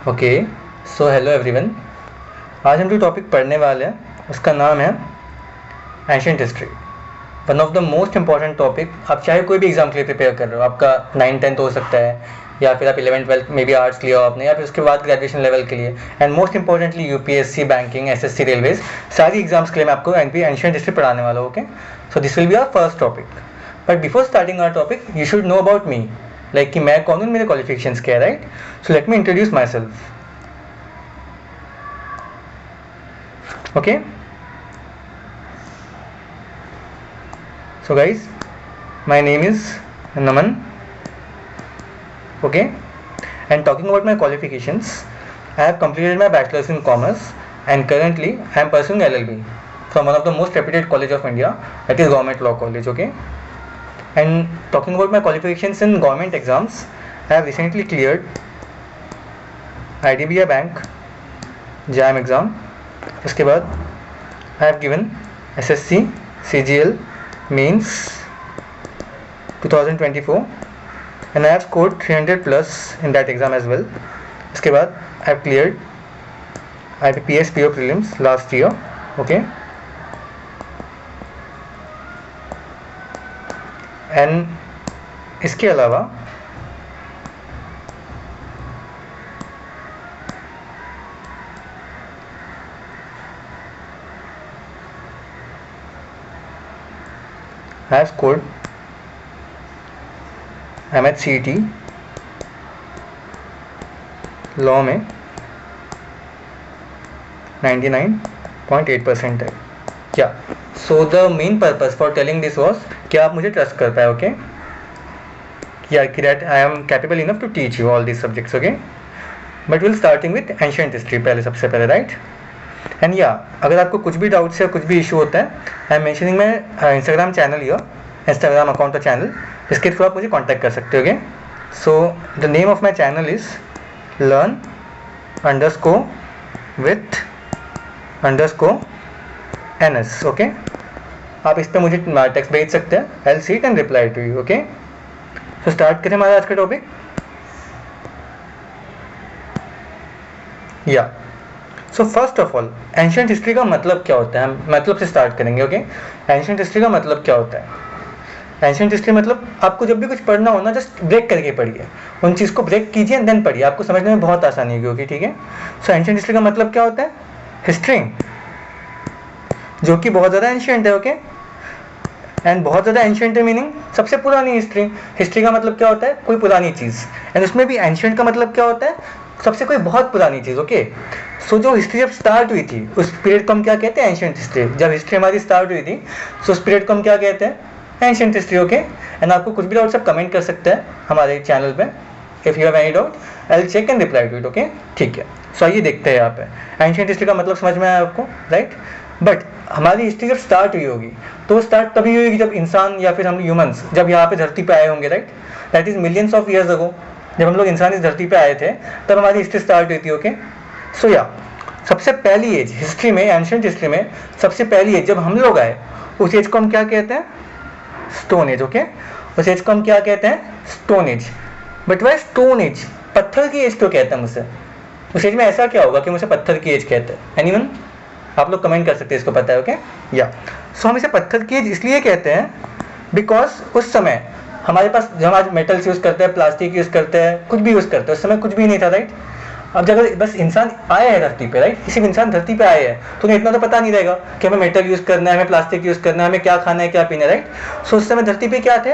Okay, so hello everyone. आज हम जो टॉपिक पढ़ने वाले हैं उसका नाम है ancient history. One of the most important topic. आप चाहे कोई भी एग्जाम के लिए प्रिपेयर कर रहे हो, आपका 9th-10th हो सकता है, या फिर आप 11th-12th में भी आर्ट्स लिया हो आपने, या फिर उसके बाद ग्रेजुएशन लेवल के लिए, and most importantly UPSC, banking, SSC, railways, सारी एग्जाम्स के लिए मैं आपको एंशिएंट हिस्ट्री पढ़ाने वाला हूँ। Okay, so this will be our first topic. But before starting our topic you should know about me, like कि मैं कौन हूँ, मेरे क्वालिफिकेशंस क्या है, right? So let me introduce myself. Okay, so guys, my name is Naman. Okay, and talking about my qualifications, I have completed my bachelor's in commerce and currently I am pursuing LLB from one of the most reputed college of India, that is Government Law College. Okay, and talking about my qualifications in government exams, I have recently cleared IDBI Bank JAM exam. उसके बाद I have given SSC CGL Mains 2024 and I have scored 300 plus in that exam as well. उसके बाद I have cleared IBPS PO prelims last year. Okay, and इसके अलावा I have scored MHCET law में 99.8% है क्या? So the main purpose for telling this was कि आप मुझे ट्रस्ट कर पाए। ओके, या कि that I am capable enough to teach you all this subjects. Okay, but will starting with ancient history पहले, सबसे पहले, राइट? एंड या अगर आपको कुछ भी डाउट्स या कुछ भी इशू होता है, I am mentioning my Instagram channel या इंस्टाग्राम अकाउंट और चैनल, इसके थ्रू आप मुझे कांटेक्ट कर सकते हो। Okay, so the name of my channel is learn _ NS। Okay, आप इस पर मुझे टेक्स्ट भेज सकते हैं, I will see it and reply to you. Okay, so start करें हमारा आज का टॉपिक। या so first of all, ancient history का मतलब क्या होता है? हम मतलब से स्टार्ट करेंगे। ओके, एंशिएंट हिस्ट्री का मतलब क्या होता है? एंशिएंट हिस्ट्री मतलब आपको जब भी कुछ पढ़ना हो ना, जस्ट ब्रेक करके पढ़िए, उन चीज़ को ब्रेक कीजिए देन पढ़िए, आपको समझने में बहुत आसानी होगी। ओके, ठीक है। सो एंशिएंट हिस्ट्री का मतलब क्या होता है? हिस्ट्री जो कि बहुत ज़्यादा एंशिएंट है। ओके, एंड बहुत ज़्यादा एंशिएंट है मीनिंग सबसे पुरानी हिस्ट्री। हिस्ट्री का मतलब क्या होता है? कोई पुरानी चीज़, एंड उसमें भी एंशिएंट का मतलब क्या होता है? सबसे कोई बहुत पुरानी चीज़। ओके, सो जो हिस्ट्री जब स्टार्ट हुई थी उस पीरियड को हम क्या कहते हैं? Ancient history. जब हिस्ट्री हमारी स्टार्ट हुई थी सो उस पीरियड को हम क्या कहते हैं? Ancient history. ओके, एंड आपको कुछ भी डाउट सब कमेंट कर सकते हैं हमारे चैनल पे। If you have any doubt I will check and reply to it. Okay, ठीक है। सो आइए देखते हैं यहाँ पे एंशिएंट हिस्ट्री का मतलब समझ में आया आपको, राइट? बट हमारी हिस्ट्री जब स्टार्ट हुई होगी तो स्टार्ट तभी हुई जब इंसान या फिर हम ह्यूमंस जब यहाँ पे धरती पे आए होंगे, right? That is millions of years ago. जब हम लोग इंसान इस धरती पे आए थे तब हमारी हिस्ट्री स्टार्ट हुई थी। ओके, सो या सबसे पहली एज हिस्ट्री में, एंशिएंट हिस्ट्री में सबसे पहली एज जब हम लोग आए उस एज को हम क्या कहते हैं? Stone age. ओके, उस एज को हम क्या कहते हैं? Stone age. बट वह स्टोन एज, पत्थर की एज क्यों कहते हैं मुझसे? उस एज में ऐसा क्या होगा कि मुझे पत्थर की एज कहते हैं? एनीवन? आप लोग कमेंट कर सकते हैं, इसको पता है। ओके, या सो हम इसे पत्थर की एज इसलिए कहते हैं बिकॉज उस समय हमारे पास, जब आज मेटल्स यूज़ करते हैं, प्लास्टिक यूज़ करते हैं, कुछ भी यूज़ करते हैं, उस समय कुछ भी नहीं था, राइट? अब जब बस इंसान आए हैं धरती पे, राइट? सिर्फ इंसान धरती पे आए हैं तो उन्हें इतना तो पता नहीं रहेगा कि हमें मेटल यूज़ करना है, हमें प्लास्टिक यूज़ करना है, हमें क्या खाना है, क्या पीना है, राइट? सो उस समय धरती पे क्या थे?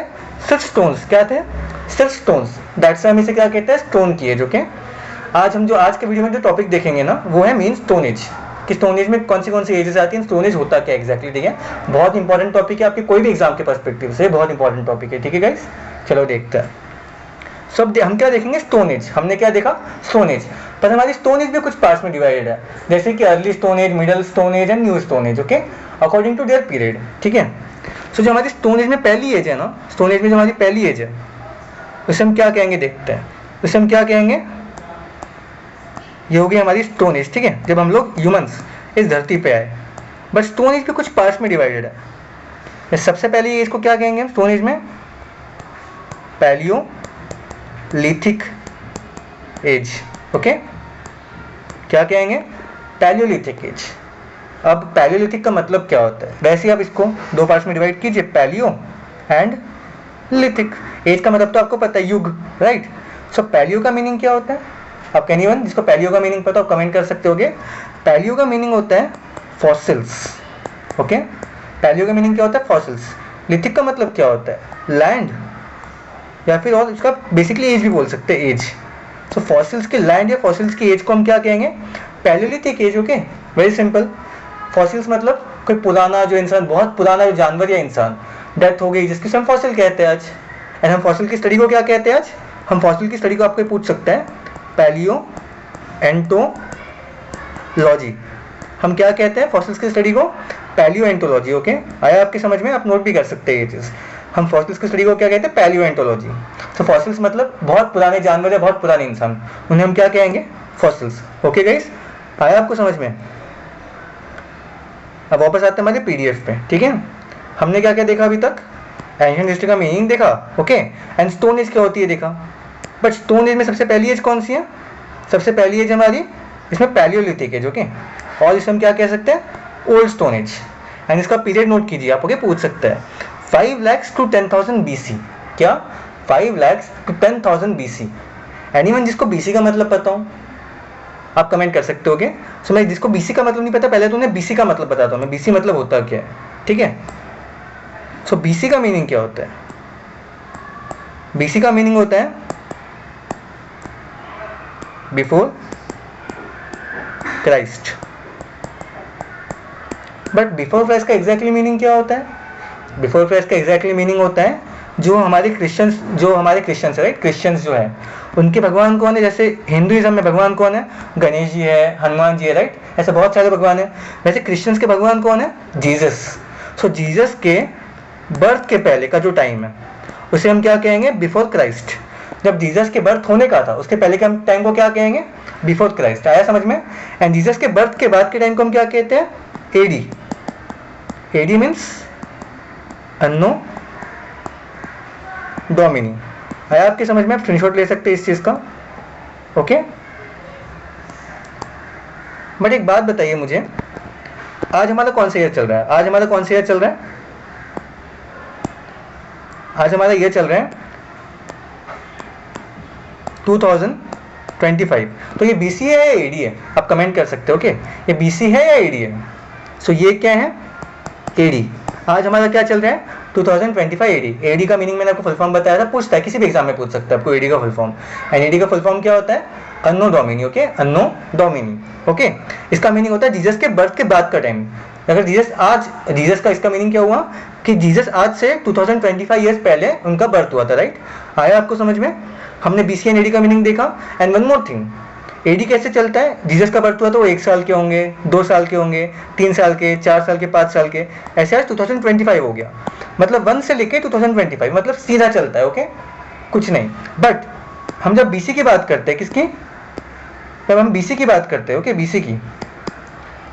सिर्फ स्टोन्स। क्या थे? सिर्फ स्टोन्स। दैट्स हम इसे क्या कहते हैं? स्टोन की एज। ओके, आज हम जो आज के वीडियो में जो टॉपिक देखेंगे ना वो है मीन स्टोन एज, कि स्टोन एज में कौन सी एजेस आती हैं, स्टोन एज होता क्या एग्जैक्टली, ठीक है? बहुत इंपॉर्टेंट टॉपिक है आपके कोई भी एग्जाम के पर्सपेक्टिव से, बहुत इंपॉर्टेंट टॉपिक है, ठीक है गाइस? चलो देखते हैं। सब हम क्या देखेंगे? Stone age. हमने क्या देखा? Stone age. पर हमारी स्टोन एज भी कुछ पार्ट्स में डिवाइडेड है, जैसे कि early stone age, middle stone age and new stone age. Okay, according to their period, ठीक है? सो जो हमारी स्टोन एज में पहली एज है ना, स्टोन एज में जो हमारी पहली एज है उसे हम क्या कहेंगे? देखते हैं, उसे हम क्या कहेंगे? ये होगी हमारी स्टोन एज, ठीक है? जब हम लोग ह्यूमंस इस धरती पे आए। बट स्टोन एज भी कुछ पार्ट्स में डिवाइडेड है। सबसे पहली एज को क्या कहेंगे स्टोन एज में? Palaeolithic age. ओके, क्या कहेंगे? Palaeolithic as. अब पैलियोलिथिक का मतलब क्या होता है? वैसे ही आप इसको दो पार्ट्स में डिवाइड कीजिए, पैलियो एंड लिथिक। एज का मतलब तो आपको पता है, युग, राइट। सो पैलियो का मीनिंग क्या होता है? आप एनीवन जिसको पैलियो का मीनिंग पता हो कमेंट कर सकते होगे। पैलियो का मीनिंग होता है फॉसिल्स, ओके। पैलियो का मीनिंग क्या होता है? फॉसिल्स। लिथिक का मतलब क्या होता है? लैंड, या फिर और इसका बेसिकली एज भी बोल सकते हैं, एज। सो फॉसिल्स की लैंड या फॉसिल्स की एज को हम क्या कहेंगे? Palaeolithic age, okay. Very simple. Fossils मतलब कोई पुराना जो इंसान, बहुत पुराना जो जानवर या इंसान डेथ हो गई, जिसकी हम फॉसिल कहते हैं आज। एंड हम फॉसिल की स्टडी को क्या कहते हैं आज? हम फॉसिल की स्टडी को आपको पूछ सकते हैं, पैलियो एंटोलॉजी। हम क्या कहते हैं फॉसिल्स की स्टडी को? Palaeontology, okay. आया आपकी समझ में? आप नोट भी कर सकते हैं ये चीज़। हम फॉसिल्स की स्टडी को क्या कहते हैं? पैलियो एंटोलॉजी। सो फॉसिल्स मतलब बहुत पुराने जानवर या बहुत पुराने इंसान, उन्हें हम क्या कहेंगे? Fossils, okay guys. आया आपको समझ में? अब वापस आते हैं हमारे पीडीएफ पे, ठीक है। हमने क्या क्या देखा अभी तक? एंशिएंट हिस्ट्री का मीनिंग देखा, ओके। एंड स्टोन एज क्या होती है देखा। बट स्टोन एज में सबसे पहली एज कौन सी है? सबसे पहली एज हमारी इसमें पैलियोलिथिक एज, ओके। और इसे हम क्या कह सकते हैं? Old stone age. एंड इसका पीरियड नोट कीजिए आप, ओके। पूछ सकते हैं 5 lakhs to 10,000 BC। क्या? 5 lakhs to 10,000 BC। एनीवन जिसको BC का मतलब पता हो आप कमेंट कर सकते होगे। सो मैं जिसको BC का मतलब नहीं पता, पहले तो उन्हें BC का मतलब बताता हूँ मैं, BC मतलब होता क्या है, ठीक है। सो BC का मीनिंग क्या होता है? BC का मीनिंग होता है before Christ. But before Christ का एग्जैक्टली मीनिंग क्या होता है? बिफोर क्राइस्ट का एग्जैक्टली मीनिंग होता है जो हमारे क्रिश्चियंस है, राइट। क्रिश्चियंस जो है उनके भगवान कौन है? जैसे हिंदुइज्म में भगवान कौन है? गणेश जी है, हनुमान जी है, राइट। ऐसे बहुत सारे भगवान हैं। वैसे क्रिश्चियंस के भगवान कौन है? जीसस। सो जीसस के बर्थ के पहले का जो टाइम है उसे हम क्या कहेंगे? Before Christ. जब जीसस के बर्थ होने का था उसके पहले के हम टाइम को क्या कहेंगे? Before Christ. आया समझ में? एंड जीसस के बर्थ के बाद के टाइम को हम क्या कहते हैं? AD. AD means anno domini. आया आपकी समझ में? आप स्क्रीनशॉट ले सकते हैं इस चीज का, ओके। बट एक बात बताइए मुझे, आज हमारा कौन सा ईयर चल रहा है? आज हमारा कौन सा ईयर चल रहा है? आज हमारा ईयर चल रहा है 2025। तो ये BC है या AD है? आप कमेंट कर सकते हो, ओके। ये BC है या AD है? सो ये क्या है? AD। आज हमारा क्या चल रहा है? 2025 AD। AD का मीनिंग मैंने आपको फुल फॉर्म बताया था, पूछता है किसी भी एग्जाम में पूछ सकता है आपको AD का फुल फॉर्म। एंड AD का फुल फॉर्म क्या होता है? Anno domini, okay. Anno domini, okay. इसका मीनिंग होता है जीसस के बर्थ के बाद का टाइम। अगर जीसस का इसका मीनिंग क्या हुआ कि जीसस आज से 2025 ईयर्स पहले उनका बर्थ हुआ था, राइट। आया आपको समझ में? हमने BC एंड AD का मीनिंग देखा। And one more thing, AD कैसे चलता है? जीसस का बर्थ हुआ तो वो 1 साल के होंगे, 2 साल के होंगे, 3 साल के, 4 साल के, 5 साल के, ऐसे आज 2025 हो गया। मतलब 1 से लेके 2025, मतलब सीधा चलता है, ओके। कुछ नहीं। बट हम जब BC की बात करते हैं, किसकी? जब हम BC की बात करते हैं, ओके, BC की।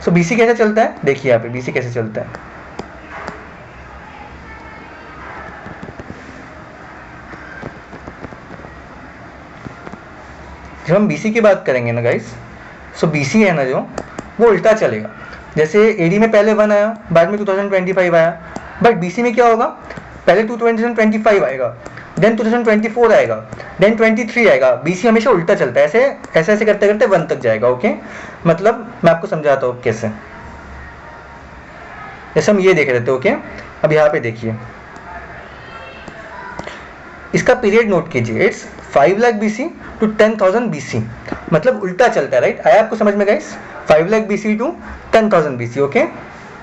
सो BC कैसे चलता है? देखिए यहाँ पे BC कैसे चलता है। जब हम BC की बात करेंगे ना गाइस, सो BC है ना जो, वो उल्टा चलेगा। जैसे AD में पहले 1 आया, बाद में 2025 आया। बट BC में क्या होगा? पहले 2025 आएगा, देन 2024 आएगा, देन 23 आएगा। BC हमेशा उल्टा चलता है, ऐसे ऐसे करते करते 1 तक जाएगा, ओके। मतलब मैं आपको समझाता हूँ कैसे। जैसे हम ये देख रहे थे, ओके। अब यहाँ पे देखिए, इसका पीरियड नोट कीजिए। It's 5 lakh BC to 10,000 BC, मतलब उल्टा चलता है, राइट। आया आपको समझ में guys? 5 lakh BC to 10,000 BC, okay.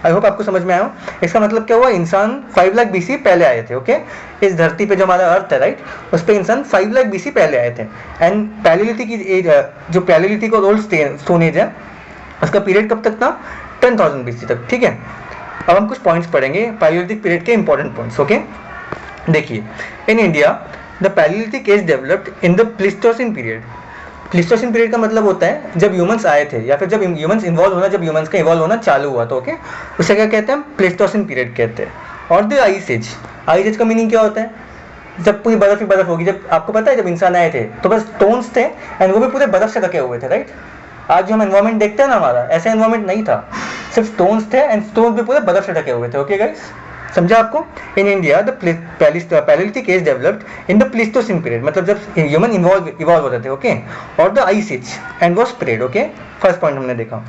I hope आपको समझ में आया। इसका मतलब क्या हुआ? इंसान 5 लाख BC पहले आए थे, ओके। इस धरती पे जो हमारा अर्थ है, राइट, उस पर इंसान 5 लाख BC पहले आए थे। एंड पैलियोलिथिक एज, जो पैलियोलिथिक और ओल्ड स्टोन एज है, उसका पीरियड कब तक था? 10,000 BC तक, ठीक है। अब हम कुछ पॉइंट्स पढ़ेंगे पैलियोलिथिक पीरियड के इंपॉर्टेंट पॉइंट्स, ओके। देखिए, in India the palaeolithic age developed in the Pleistocene period. Pleistocene period का मतलब होता है जब ह्यूमंस आए थे, या फिर जब ह्यूमंस इन्वॉल्व होना, जब ह्यूमंस का इवॉल्व होना चालू हुआ, तो ओके, उसे क्या कहते हैं? प्लीस्टोसिन पीरियड कहते हैं। और the ice age. Ice age का मीनिंग क्या होता है? जब पूरी बर्फ ही बर्फ होगी। जब आपको पता है जब इंसान आए थे तो बस स्टोन्स थे, एंड वो भी पूरे बर्फ से ढके हुए थे, राइट। आज जो हम एनवायरमेंट देखते हैं ना हमारा, ऐसा एनवायरमेंट नहीं था, सिर्फ स्टोन्स थे एंड स्टोन्स भी पूरे बर्फ से ढके हुए थे। ओके गाइस, समझा आपको? In India the palaeolithic age developed in the Pleistocene period, मतलब जब ह्यूमन इवॉल्व होते थे। ओके, और the ice age end was spread. Okay, first point हमने देखा।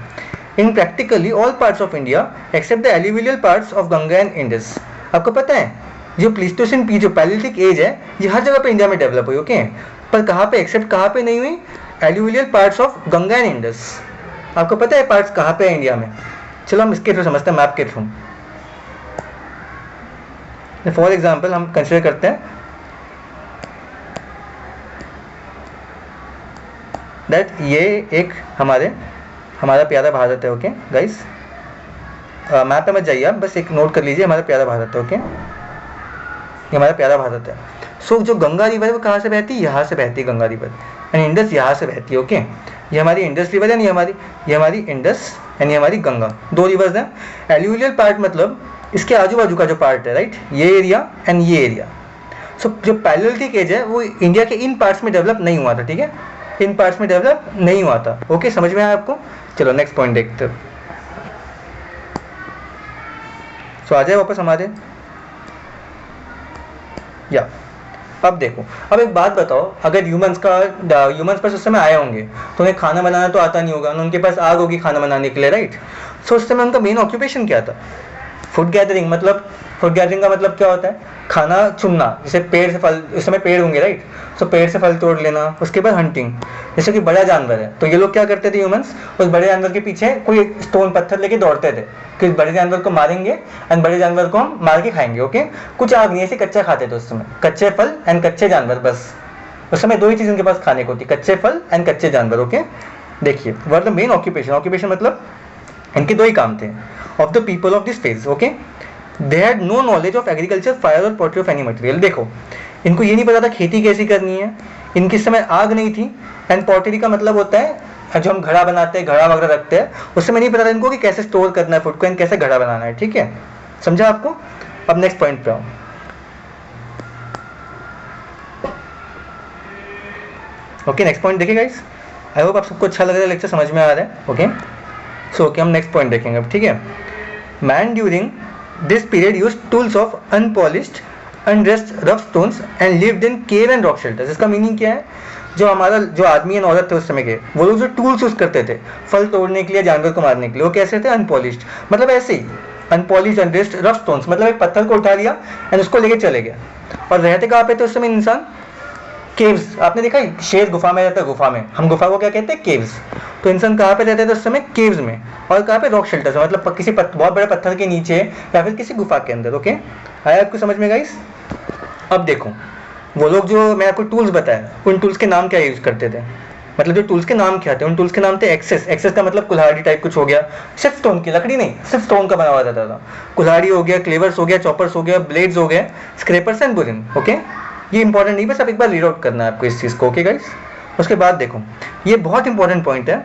In practically all parts of India except the alluvial parts of Ganga and Indus. आपको पता है जो प्लीस्टोसिन की जो पैलियोलिथिक एज है ये हर जगह पे इंडिया में डेवलप हुई। ओके, पर कहाँ पे, एक्सेप्ट कहाँ पे नहीं हुई? Alluvial parts of Ganga and Indus. आपको पता है पार्ट्स कहाँ पे है इंडिया में? चलो हम इसके थ्रू समझते हैं, मैप के थ्रू। फॉर एग्जाम्पल हम कंसिडर करते हैं दैट ये एक हमारा प्यारा भारत है। ओके गाइस, मैप पे मत जाइए आप, बस एक नोट कर लीजिए, हमारा प्यारा भारत है। ओके, ये हमारा प्यारा भारत है। सो जो गंगा रिवर है वो कहाँ से बहती है? यहाँ से बहती है गंगा रिवर, एंड इंडस यहाँ से बहती है। ओके, ये हमारी इंडस रिवर है, ये हमारी इंडस एंड ये हमारी गंगा, दो रिवर्स हैं। एल्यूवियल पार्ट मतलब इसके आजू बाजू का जो पार्ट है, राइट, ये एरिया एंड ये एरिया। सो जो पैलियोलिथिक एज है वो इंडिया के इन पार्ट्स में डेवलप नहीं हुआ था। ठीक है, इन पार्ट्स में डेवलप नहीं हुआ था। ओके, समझ में आया आपको? चलो नेक्स्ट पॉइंट देखते हो। सो आ जाए वापस हमारे, या अब देखो, अब एक बात बताओ, अगर ह्यूमंस पर उस समय आए होंगे तो उन्हें खाना बनाना तो आता नहीं होगा, उनके पास आग होगी खाना बनाने के लिए, राइट। सो उस समय उनका मेन ऑक्यूपेशन क्या था? Food gathering. मतलब फूड गैदरिंग का मतलब क्या होता है? खाना चुनना, जैसे पेड़ से फल, उस समय पेड़ होंगे, राइट, सो पेड़ से फल तोड़ लेना। उसके बाद हंटिंग, जैसे कि बड़ा जानवर है तो ये लोग क्या करते थे ह्यूमंस, उस बड़े जानवर के पीछे कोई स्टोन पत्थर लेके दौड़ते थे कि बड़े जानवर को मारेंगे एंड बड़े जानवर को हम मार के खाएंगे। ओके, कुछ आग नहीं, ऐसे कच्चा खाते थे उस समय, कच्चे फल एंड कच्चे जानवर, बस उस समय दो ही चीज़ उनके पास खाने को होती, कच्चे फल एंड कच्चे जानवर। ओके, देखिए वर द मेन ऑक्यूपेशन मतलब इनके दो ही काम थे of the people of this phase. Okay, they had no knowledge of agriculture, fire और पॉटरी ऑफ एनी मटेरियल। देखो, इनको ये नहीं पता था खेती कैसी करनी है, इनके समय आग नहीं थी, एंड पॉटरी का मतलब होता है जो हम घड़ा बनाते हैं, घड़ा वगैरह रखते हैं, उस समय नहीं पता था इनको कि कैसे स्टोर करना है फूड को एंड कैसे घड़ा बनाना है। ठीक है, समझा आपको? अब नेक्स्ट पॉइंट पे आओ। ओके, नेक्स्ट पॉइंट देखिए गाइस, आई होप आप सबको अच्छा लग रहा है, लेक्चर समझ में आ रहा है। ओके, सो ओके, हम नेक्स्ट पॉइंट देखेंगे अब। ठीक है, man during this period use tools of unpolished undressed rough stones and lived in cave and rock shelters. इसका मीनिंग क्या है? जो आदमी एंड औरत थे उस समय के, वो लोग जो टूल्स यूज करते थे फल तोड़ने के लिए, जानवर को मारने के लिए, वो कैसे थे? अनपॉलिश्ड, मतलब ऐसे ही अनपॉलिश्ड अनड्रेस्ड रफ स्टोन्स, मतलब एक पत्थर को उठा लिया एंड उसको लेके चले गए। और रहते कहाँ पे थे उस समय इंसान? केव्स। आपने देखा है शेर गुफा में रहता है, गुफा में, हम गुफा को क्या कहते हैं? केव्स। तो इंसान कहाँ पे रहते थे उस समय? केव्स में। और कहाँ पे? रॉक शेल्टर्स, मतलब किसी बहुत बड़े पत्थर के नीचे या फिर किसी गुफा के अंदर। ओके, आया आपको समझ में गाइस? अब देखो, वो लोग जो मैं आपको टूल्स बताया, उन टूल्स के नाम क्या यूज करते थे? मतलब जो टूल्स के नाम क्या थे? उन टूल्स के नाम थे एक्सेस। एक्सेस का मतलब कुल्हाड़ी टाइप कुछ हो गया, सिर्फ स्टोन की, लकड़ी नहीं, सिर्फ स्टोन का बना हुआ रहता था। कुल्हाड़ी हो गया, क्लेवर्स हो गया, चॉपर्स हो गया, ब्लेड्स हो गए, स्क्रेपर्स एंड बुरिन। ओके, ये इंपॉर्टेंट नहीं, बस आप एक बार रीड आउट करना है आपको इस चीज़ को। ओके गाइस, उसके बाद देखो, ये बहुत इंपॉर्टेंट पॉइंट है।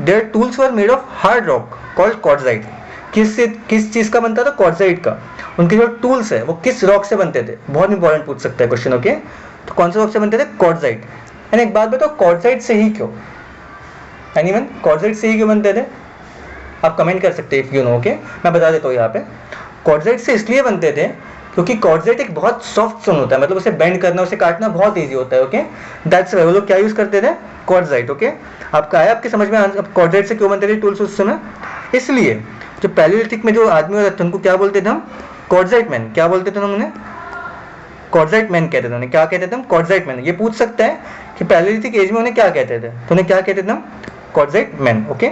There tools were made of hard rock called quartzite. किस चीज़ का बनता था? क्वार्ट्जाइट का। उनके जो टूल्स है वो किस रॉक से बनते थे? बहुत इंपॉर्टेंट पूछ सकता है क्वेश्चन। ओके, तो कौन से रॉक से बनते थे? क्वार्ट्जाइट। एंड एक बात बताओ, क्वार्ट्जाइट से ही क्यों? एनीवन, क्वार्ट्जाइट से ही क्यों बनते थे? आप कमेंट कर सकते हैं इफ यू नो। ओके, मैं बता देता हूँ यहाँ पे। क्वार्ट्जाइट से इसलिए बनते थे क्योंकि क्वार्ट्जाइट एक बहुत सॉफ्ट स्टोन होता है, मतलब उसे बेंड करना, उसे काटना बहुत ईजी होता है। ओके, दैट्स व्हाई वो लोग क्या यूज करते थे? क्वार्ट्जाइट। ओके, आपका आया आपके समझ में? क्वार्ट्जाइट से क्यों बनते थे टूल्स उस समय? इसलिए जो पैलियोलिथिक में जो आदमी होते थे उनको क्या बोलते थे हम? Quartzite man. क्या बोलते थे उन्हें? क्वार्ट्जाइट मैन कहते थे उन्हें। क्या कहते थे हम? Quartzite man. ये पूछ सकता है कि पैलियोलिथिक एज में उन्हें क्या कहते थे, तो उन्हें क्या कहते थे हम? Quartzite man. ओके,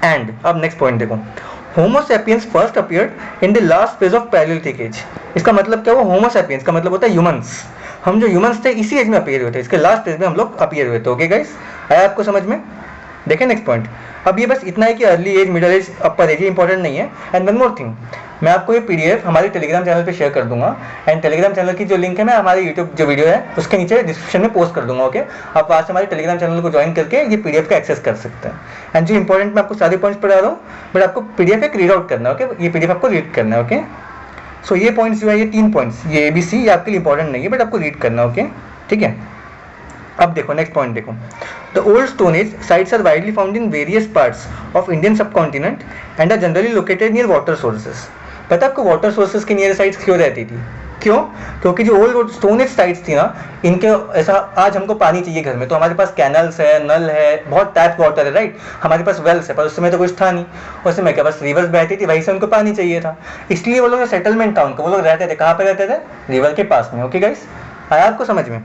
एंड अब नेक्स्ट पॉइंट देखो, homo sapiens first appeared in the last phase of palaeolithic age. इसका मतलब क्या हुआ? होमो सैपियंस का मतलब होता है ह्यूमंस। हम जो ह्यूमंस थे इसी एज में अपीयर हुए थे, इसके लास्ट फेज में हम लोग अपीयर हुए थे। ओके गाइस, आया आपको समझ में? देखें नेक्स्ट पॉइंट। अब ये बस इतना है कि early age, middle age, upper age, ये इंपॉर्टेंट नहीं है। एंड वन मोर थिंग, मैं आपको ये पीडीएफ हमारे टेलीग्राम चैनल पे शेयर कर दूंगा, एंड टेलीग्राम चैनल की जो लिंक है मैं हमारे यूट्यूब जो वीडियो है उसके नीचे डिस्क्रिप्शन में पोस्ट कर दूंगा। ओके, आप वहाँ से हमारे टेलीग्राम चैनल को ज्वाइन करके ये पीडीएफ का एक्सेस कर सकते हैं। एंड जो इंपॉर्टेंट मैं आपको सारे पॉइंट्स पढ़ा रहा हूँ, बट आपको पीडीएफ एक रीड आउट करना है। ओके, ये पीडीएफ आपको रीड करना है। ओके, सो ये पॉइंट्स जो है, ये 3 पॉइंट्स, ये ABC, ये आपके लिए इंपॉर्टेंट नहीं है, बट आपको रीड करना है। ओके, ठीक है। अब देखो नेक्स्ट पॉइंट देखो, the old stone age sites are widely found in various parts of Indian subcontinent and are generally located near water sources. पता है आपको वाटर सोर्सेज के नियर साइट्स क्यों रहती थी? क्यों? क्योंकि जो ओल्ड स्टोन एज साइट्स थी ना, इनके ऐसा आज हमको पानी चाहिए घर में तो हमारे पास कैनल्स है, नल है, बहुत टैप वाटर है, राइट, हमारे पास वेल्स है, पर उस समय तो कुछ था नहीं, उस समय के पास रिवर्स बहती थी, वहीं से उनको पानी चाहिए था, इसलिए वो लोग सेटलमेंट था उनको, वो लोग रहते थे कहाँ पे रहते थे? रिवर के पास में। ओके गाइस, आया आपको समझ में?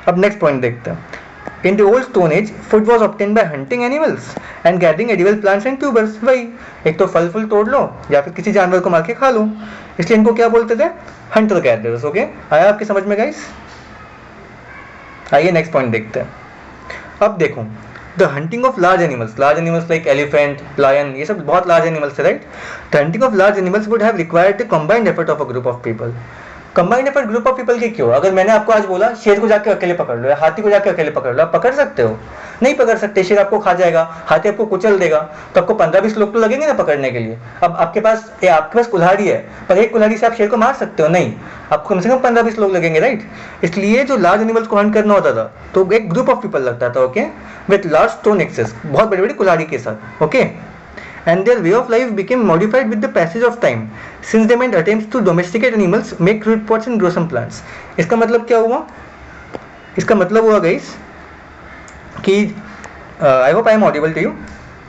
अब नेक्स्ट पॉइंट देखते हैं। In the old stone age, food was obtained by hunting animals and gathering edible plants and tubers। वही, एक तो फल फूल तोड़ लो या फिर किसी जानवर को मार के खा लो, इसलिए इनको क्या बोलते थे? Hunter gatherers. ओके, आया आपकी समझ में गाइस? आइए नेक्स्ट पॉइंट देखते हैं। अब देखो, the hunting of large animals like elephant, lion, ये सब बहुत लार्ज एनिमल्स है, right? The hunting of large animals would have required the combined effort of a group of people. Combined effort group of people के क्यों? अगर मैंने आपको आज बोला शेर को जाके अकेले पकड़ लो या हाथी को जाके अकेले पकड़ लो, आप पकड़ सकते हो? नहीं पकड़ सकते, शेर आपको खा जाएगा, हाथी आपको कुचल देगा, तो आपको 15-20 लोग तो लगेंगे ना पकड़ने के लिए। अब आपके पास कुल्हाड़ी है, पर एक कुल्हाड़ी से आप शेर को मार सकते हो? नहीं, आपको कम से कम 15-20 लोग लगेंगे, राइट? इसलिए जो लार्ज एनिमल्स को हंट करना होता था तो एक ग्रुप ऑफ पीपल लगता था, okay, with large stone axes, बहुत बड़ी बड़ी कुल्हाड़ी के साथ। Okay, and their way of life became modified with the passage of time since they made attempts to domesticate animals, make fruit pots and grow some plants। इसका मतलब क्या हुआ? इसका मतलब हुआ गाइस कि I hope I am audible to you,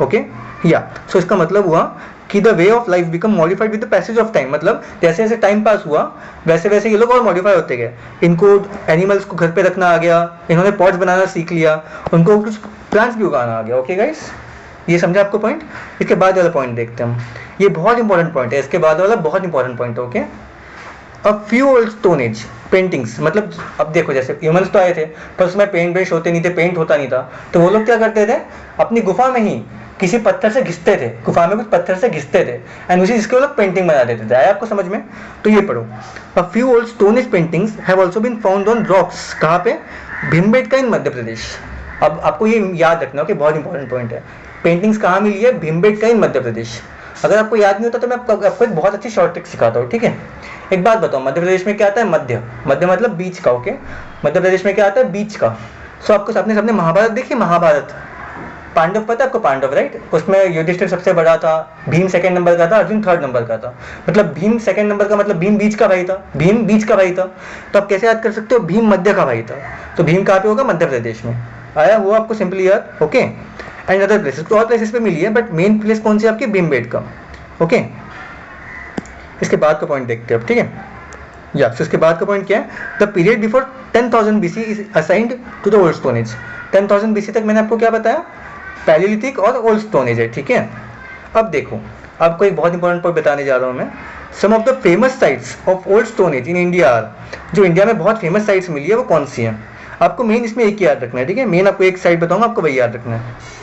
okay ya, so इसका मतलब हुआ कि the way of life become modified with the passage of time, मतलब जैसे जैसे टाइम पास हुआ वैसे वैसे ये लोग और मॉडिफाई होते गए, इनको एनिमल्स को घर पे रखना आ गया, इन्होंने पॉट्स बनाना सीख लिया, उनको कुछ प्लांट्स भी उगाना आ गया। ओके गाइस, ये समझा आपको पॉइंट? इसके बाद वाला पॉइंट देखते हैं हम, ये बहुत इंपॉर्टेंट पॉइंट है, इसके बाद वाला बहुत इंपॉर्टेंट पॉइंट है। ओके, अब few old stone age paintings, मतलब अब देखो जैसे ह्यूमंस तो आए थे पर उसमें पेंट ब्रश होते नहीं थे, पेंट होता नहीं था, तो वो लोग क्या करते थे? अपनी गुफा में ही किसी पत्थर से घिसते थे, गुफा में कुछ पत्थर से घिसते थे एंड उसी जिसके वो लोग पेंटिंग बना देते थे। आया आपको समझ में? तो ये पढ़ो, a few old stone age paintings have also been found on rocks. कहाँ पे? भीमबेटका इन मध्य प्रदेश। अब आपको ये याद रखना कि बहुत इंपॉर्टेंट पॉइंट है, पेंटिंग्स कहाँ मिली है? भीमबेटका इन मध्य प्रदेश। अगर आपको याद नहीं होता तो मैं आपको एक बहुत अच्छी शॉर्ट ट्रिक सिखाता हूँ, ठीक है? एक बात बताओ, मध्य प्रदेश में क्या आता है? मध्य मतलब बीच का। ओके, मध्य प्रदेश में क्या आता है? बीच का। सो आपको सबने महाभारत देखी? महाभारत, पांडव पता है आपको? पांडव, राइट? उसमें युधिष्ठिर सबसे बड़ा था, भीम सेकंड नंबर का था, अर्जुन थर्ड नंबर का था, मतलब भीम सेकंड नंबर का, मतलब भीम बीच का भाई था, भीम बीच का भाई था। तो आप कैसे याद कर सकते हो? भीम मध्य का भाई था, तो भीम कहाँ पे होगा? मध्य प्रदेश में। आया वो आपको सिंपली याद? ओके, एंड अदर प्लेसेस, तो और प्लेसेस पे मिली है, बट मेन प्लेस कौन सी आपकी? भीमबेटका। ओके, इसके बाद का पॉइंट देखते हैं अब, ठीक है? या इसके बाद का पॉइंट क्या है? The period before 10,000 BC is assigned to the old stone age. 10,000 BC तक मैंने आपको क्या बताया? पैलियोलिथिक और ओल्ड स्टोन एज है, ठीक है? अब देखो, आपको एक बहुत इंपॉर्टेंट पॉइंट बताने जा रहा हूँ मैं। Some of the famous sites of old stone age in India are, जो इंडिया में बहुत फेमस साइट्स मिली है वो कौन सी है? आपको मेन इसमें एक याद रखना है, ठीक है? मेन आपको एक साइट बताऊंगा, आपको वही याद रखना है।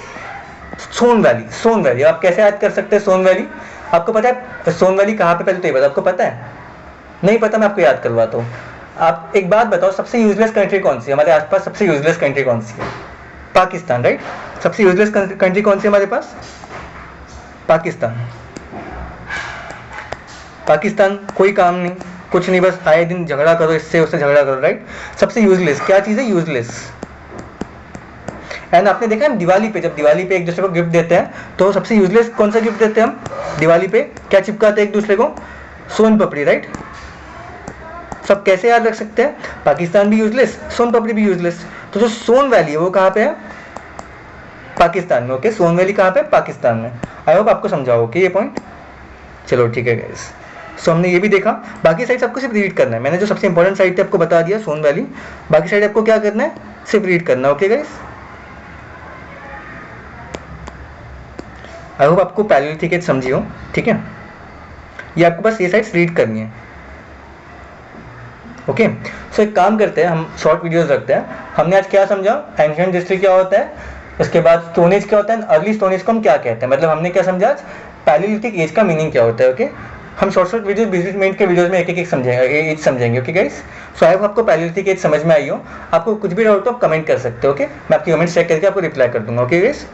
सोन वैली। सोन वैली आप कैसे याद कर सकते हैं? सोन वैली आपको पता है? सोन वैली कहाँ पे? पहले तो ये बताओ, आपको पता है? नहीं पता, मैं आपको याद करवाता हूँ। आप एक बात बताओ, सबसे यूजलेस कंट्री कौन सी है हमारे आसपास? सबसे यूजलेस कंट्री कौन सी है? पाकिस्तान, राइट? सबसे यूजलेस कंट्री कौन सी है हमारे पास? पाकिस्तान। पाकिस्तान कोई काम नहीं, कुछ नहीं, बस आए दिन झगड़ा करो, इससे उससे झगड़ा करो, राइट? सबसे यूजलेस क्या चीज़ है? यूजलेस। एंड आपने देखा है दिवाली पे, जब दिवाली पे एक दूसरे को गिफ्ट देते हैं तो सबसे यूजलेस कौन सा गिफ्ट देते हैं हम? दिवाली पे क्या चिपकाते हैं एक दूसरे को? सोन पपड़ी, राइट? सब कैसे याद रख सकते हैं? पाकिस्तान भी यूजलेस, सोन पपड़ी भी यूजलेस। तो जो सोन वैली है वो कहाँ पे है? पाकिस्तान में। ओके, सोन वैली कहाँ पे? पाकिस्तान में। आई होप आपको समझाओ, ओके ये पॉइंट? चलो ठीक है गाइस, सो हमने ये भी देखा। बाकी साइड आपको सिर्फ रीड करना है, मैंने जो सबसे इंपॉर्टेंट साइड आपको बता दिया सोन वैली, बाकी साइड आपको क्या करना है? सिर्फ रीड करना है। ओके गाइस, आई होप आपको पैलियोलिथिक एज समझी हो, ठीक है? ये आपको बस ये साइड्स रीड करनी है। ओके, सो एक काम करते हैं, हम शॉर्ट वीडियोस रखते हैं। हमने आज क्या समझा? एंशिएंट हिस्ट्री क्या होता है, उसके बाद स्टोन एज क्या होता है, अर्ली स्टोन एज को हम क्या कहते हैं, मतलब हमने क्या समझा आज? पैलियोलिथिक एज का मीनिंग क्या होता है। ओके, हम शॉर्ट वीडियोस 20 मिनट के वीडियोस में एक एक समझेंगे, एज समझेंगे। ओके गाइस, सो आई होप आपको पैलियोलिथिक एज समझ में आई हो। आपको कुछ भी डाउट हो आप कमेंट कर सकते हो, ओके? मैं आपकी कमेंट चेक करके आपको रिप्लाई कर दूंगा। ओके गाइस,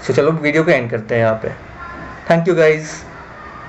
सो चलो वीडियो को एंड करते हैं यहाँ पे। Thank you guys.